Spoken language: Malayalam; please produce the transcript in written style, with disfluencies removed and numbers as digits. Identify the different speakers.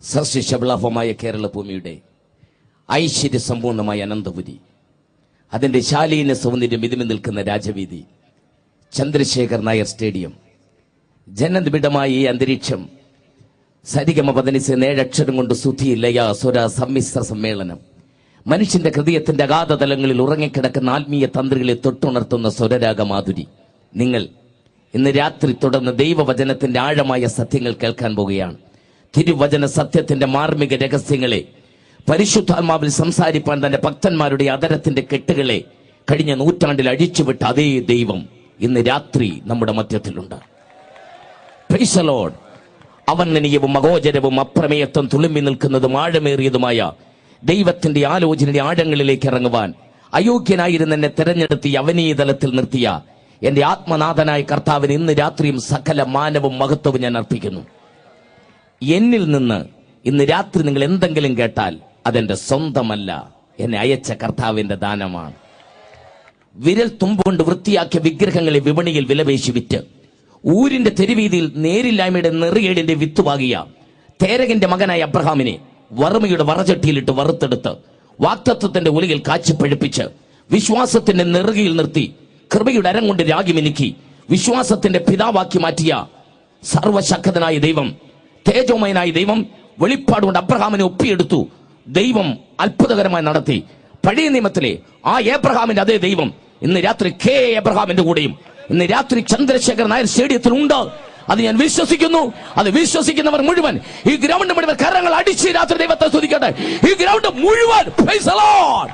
Speaker 1: സസ്യശബളഭമായ കേരളഭൂമിയുടെ ഐശ്വര്യ സമ്പൂർണമായ അനന്തപുരി, അതിന്റെ ശാലീന സൗന്ദര്യം ഇതുമി നിൽക്കുന്ന രാജവീതി, ചന്ദ്രശേഖർ നായർ സ്റ്റേഡിയം, ജനനിബിഡമായ ഈ അന്തരീക്ഷം, സരിഗമ പദനിസ 7 അക്ഷരം കൊണ്ട് സുധി ലയ സ്വര സമ്മിശ്ര സമ്മേളനം, മനുഷ്യന്റെ ഹൃദയത്തിന്റെ അഗാധ തലങ്ങളിൽ ഉറങ്ങിക്കിടക്കുന്ന ആത്മീയ തന്ത്രികളെ തൊട്ടുണർത്തുന്ന സ്വരരാഗമാധുരി. നിങ്ങൾ ഇന്ന് രാത്രി തുടർന്ന് ദൈവവചനത്തിന്റെ ആഴമായ സത്യങ്ങൾ കേൾക്കാൻ പോവുകയാണ്. തിരുവചന സത്യത്തിന്റെ മാർമിക രഹസ്യങ്ങളെ പരിശുദ്ധാത്മാവിൽ സംസാരിപ്പാൻ തന്റെ ഭക്തന്മാരുടെ അതരത്തിന്റെ കെട്ടുകളെ കഴിഞ്ഞ നൂറ്റാണ്ടിൽ അഴിച്ചുവിട്ട അതേ ദൈവം ഇന്ന് രാത്രി നമ്മുടെ മധ്യത്തിലുണ്ട്. Praise the Lord. അവനനീയവും അഗോചരവും അപ്രമേയത്വം തുളുമ്പി നിൽക്കുന്നതും ആഴമേറിയതുമായ ദൈവത്തിന്റെ ആലോചനയുടെ ആഴങ്ങളിലേക്ക് ഇറങ്ങുവാൻ അയോഗ്യനായിരുന്ന എന്നെ തെരഞ്ഞെടുത്തി അവനീയ തലത്തിൽ നിർത്തിയ എന്റെ ആത്മനാഥനായ കർത്താവിന് ഇന്ന് രാത്രിയും സകല മാനവും മഹത്വവും ഞാൻ അർപ്പിക്കുന്നു. എന്നിൽ നിന്ന് ഇന്ന് രാത്രി നിങ്ങൾ എന്തെങ്കിലും കേട്ടാൽ അതെന്റെ സ്വന്തമല്ല, എന്നെ അയച്ച കർത്താവിന്റെ ദാനമാണ്. വിരൽ തുമ്പുകൊണ്ട് വൃത്തിയാക്കിയ വിഗ്രഹങ്ങളെ വിപണിയിൽ വിലപേശി വിറ്റ് ഊരിന്റെ തെരുവീതിയിൽ നേരില്ലായ്മയുടെ നെറിയേടിന്റെ വിത്തുവാകിയ തേരകന്റെ മകനായ അബ്രഹാമിനെ വറുമയുടെ വറചട്ടിയിലിട്ട് വറുത്തെടുത്ത് വാക്തത്വത്തിന്റെ ഉലയിൽ കാച്ചിപ്പഴുപ്പിച്ച് വിശ്വാസത്തിന്റെ നെറുകയിൽ നിർത്തി കൃപയുടെ അരം കൊണ്ട് രാഗി മിനുക്കി വിശ്വാസത്തിന്റെ പിതാവാക്കി മാറ്റിയ സർവശക്തനായ ദൈവം, തേജോമയനായ ദൈവം വെളിപ്പാട് കൊണ്ട് അബ്രഹാമിനെ ഒപ്പിയെടുത്തു. ദൈവം അത്ഭുതകരമായി നടത്തി. പഴയ നിയമത്തിലെ ആ ഏബ്രഹാമിന്റെ അതേ ദൈവം ഇന്ന് രാത്രി കെ എബ്രഹാമിന്റെ കൂടെയും ഇന്ന് രാത്രി ചന്ദ്രശേഖർ നായർ സ്റ്റേഡിയത്തിൽ ഉണ്ട്. അത് ഞാൻ വിശ്വസിക്കുന്നു. അത് വിശ്വസിക്കുന്നവർ മുഴുവൻ ഈ ഗ്രൗണ്ട് മുഴുവൻ കരങ്ങൾ അടിച്ച് രാത്രി ദൈവത്തെ സ്തുതിക്കട്ടെ. ഈ ഗ്രൗണ്ട് മുഴുവൻ പ്രൈസ് ദി ലോർഡ്.